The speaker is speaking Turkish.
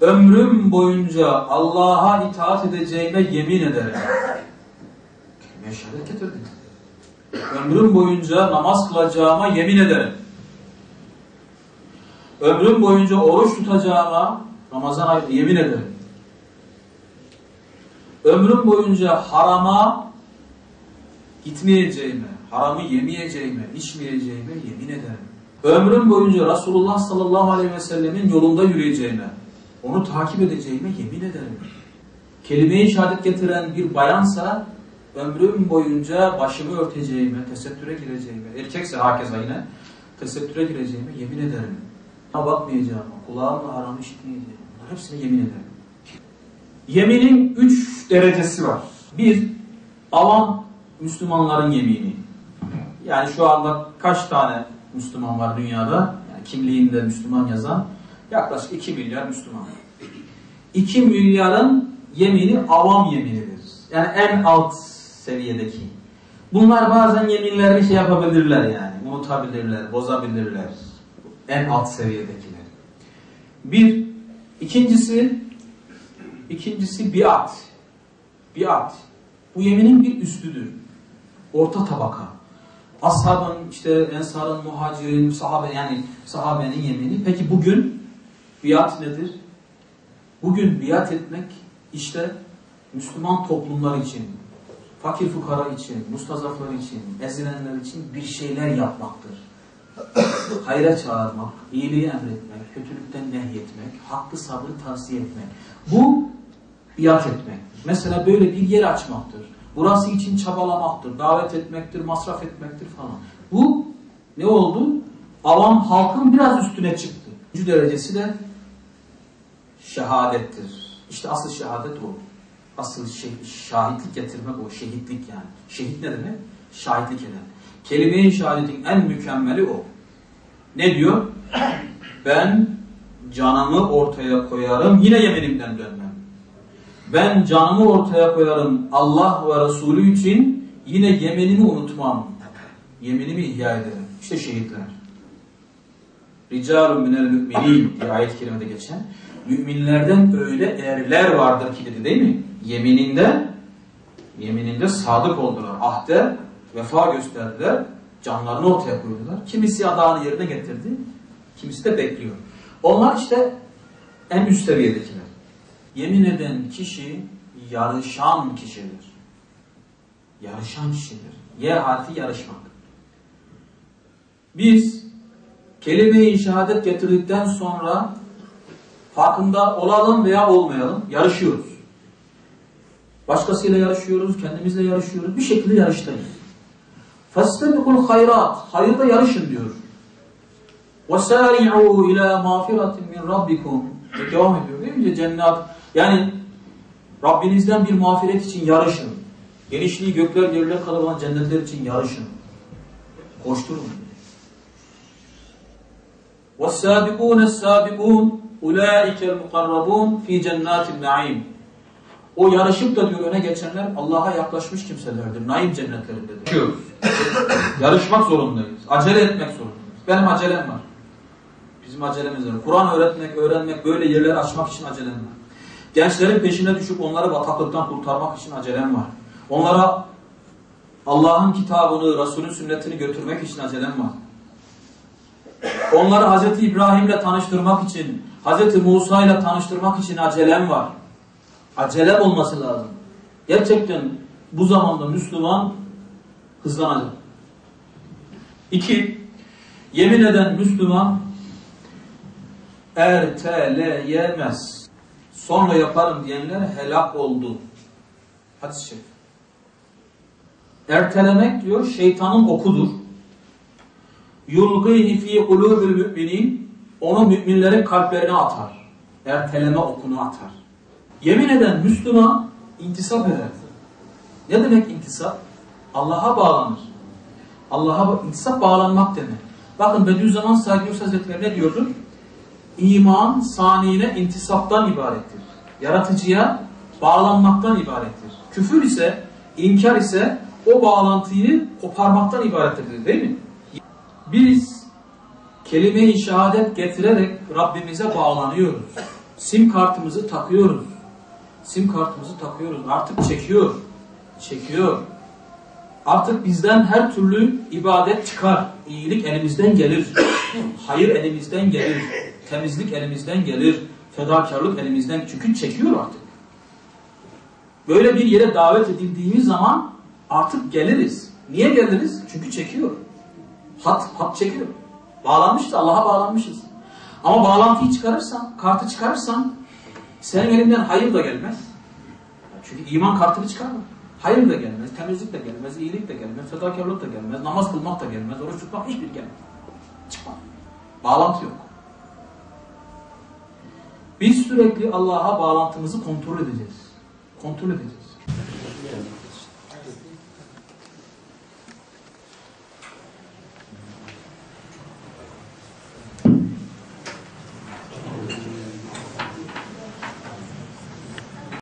ömrüm boyunca Allah'a itaat edeceğime yemin ederim. Kelime-i şehadet getirdim. Ömrüm boyunca namaz kılacağıma yemin ederim. Ömrüm boyunca oruç tutacağıma, Ramazan ayında yemin ederim. Ömrüm boyunca harama gitmeyeceğime, haramı yemeyeceğime, içmeyeceğime yemin ederim. Ömrüm boyunca Resulullah sallallahu aleyhi ve sellemin yolunda yürüyeceğime, onu takip edeceğime yemin ederim. Kelime-i şehadet getiren bir bayansa, ömrüm boyunca başımı örteceğime, tesettüre gireceğime, erkekse hakeza yine, tesettüre gireceğime yemin ederim. Bakmayacağım, kulağımla haramı işitmeyeceğim. Bunlar hepsine yemin ederim. Yeminin 3 derecesi var. Bir, avam Müslümanların yemini. Yani şu anda kaç tane Müslüman var dünyada? Yani kimliğinde Müslüman yazan yaklaşık 2 milyar Müslüman. 2 milyarın yemini avam yeminidir. Yani en alt seviyedeki. Bunlar bazen yeminlerini şey yapabilirler yani. Unutabilirler, bozabilirler. En alt seviyedekiler. Bir. İkincisi biat. Biat. Bu yeminin bir üstüdür. Orta tabaka. Ashabın, işte ensarın, muhacirin, sahabenin yemini. Peki bugün biat nedir? Bugün biat etmek işte Müslüman toplumlar için, fakir fukara için, mustazaflar için, ezilenler için bir şeyler yapmaktır. Hayra çağırmak, iyiliği emretmek, kötülükten nehyetmek, hakkı sabrı tavsiye etmek. Bu biat etmek. Mesela böyle bir yer açmaktır. Burası için çabalamaktır, davet etmektir, masraf etmektir falan. Bu ne oldu? Avam halkın biraz üstüne çıktı. 3. derecesi de şehadettir. İşte asıl şehadet o. Asıl şahitlik getirmek o. Şehitlik yani. Şehit ne demek? Şahitlik eden. Kelime-i şehadetin en mükemmeli o. Ne diyor? Ben canımı ortaya koyarım, yine yeminimden dönmem. Ben canımı ortaya koyarım Allah ve Resulü için, yine yeminimi unutmam. Yeminimi ihya ederim. İşte şehitler. Ricalun minel müminin diye ayet-i kerimede geçen, müminlerden öyle erler vardır ki dedi değil mi? Yemininde sadık oldular. Ahde vefa gösterdiler. Canlarını ortaya koydular. Kimisi adağını yerine getirdi. Kimisi de bekliyor. Onlar işte en üst seviyedekiler. Yemin eden kişi yarışan kişidir. Yarışan kişidir. Y harfi yarışmak. Biz kelime-i şehadet getirdikten sonra farkında olalım veya olmayalım yarışıyoruz. Başkasıyla yarışıyoruz, kendimizle yarışıyoruz. Bir şekilde yarıştayız. فَاسْتَبِقُوا الْخَيْرَاتِ Hayırda yarışın diyor. وَسَارِعُوا اِلَى مَغْفِرَةٍ مِنْ رَبِّكُمْ Devam ediyor değil mi? Cennet. Yani Rabbinizden bir mağfiret için yarışın. Genişliği gökler yerler kadar olan cennetler için yarışın. Koşturun. وَالسَّابِقُونَ السَّابِقُونَ اُولَٰئِكَ الْمُقَرَّبُونَ ف۪ي جَنَّاتِ النَّعِيمِ O yarışıp da diyor öne geçenler Allah'a yaklaşmış kimselerdir. Naim cennetlerindedir. Yarışmak zorundayız. Acele etmek zorundayız. Benim acelem var. Bizim acelemiz var. Kur'an öğrenmek, böyle yerleri açmak için acelem var. Gençlerin peşine düşüp onları bataklıktan kurtarmak için acelem var. Onlara Allah'ın kitabını, Resul'ün sünnetini götürmek için acelem var. Onları Hz. İbrahim'le tanıştırmak için, Hz. Musa'yla tanıştırmak için acelem var. Acelem olması lazım. Gerçekten bu zamanda Müslüman hızlanacak. 2. Yemin eden Müslüman erteleyemez. Sonra yaparım diyenler helak oldu. Hadis-i şerif. Ertelemek diyor şeytanın okudur. Yulgîhi fî kulûbil müminin onu müminlerin kalplerine atar. Erteleme okunu atar. Yemin eden Müslüman intisap eder. Ne demek intisap? Allah'a bağlanır. İntisap bağlanmak demek. Bakın Bediüzzaman Said Nursi Hazretleri ne diyordur? İman saniyine intisaptan ibarettir. Yaratıcıya bağlanmaktan ibarettir. Küfür ise, inkar ise o bağlantıyı koparmaktan ibarettir değil mi? Biz kelime-i şehadet getirerek Rabbimize bağlanıyoruz. Sim kartımızı takıyoruz. Sim kartımızı takıyoruz. Artık çekiyor. Çekiyor. Artık bizden her türlü ibadet çıkar. İyilik elimizden gelir. Hayır elimizden gelir. Temizlik elimizden gelir. Fedakarlık elimizden. Çünkü çekiyor artık. Böyle bir yere davet edildiğimiz zaman artık geliriz. Niye geliriz? Çünkü çekiyor. Hat çekiyor. Bağlanmışız. Allah'a bağlanmışız. Ama bağlantıyı çıkarırsan, kartı çıkarırsan senin elinden hayır da gelmez. Çünkü iman kartını çıkarma. Hayır da gelmez, temizlik de gelmez, iyilik de gelmez, fedakarlık da gelmez, namaz kılmak da gelmez, oruç tutmak hiçbir gelmez. Çıkmaz. Bağlantı yok. Biz sürekli Allah'a bağlantımızı kontrol edeceğiz. Kontrol edeceğiz.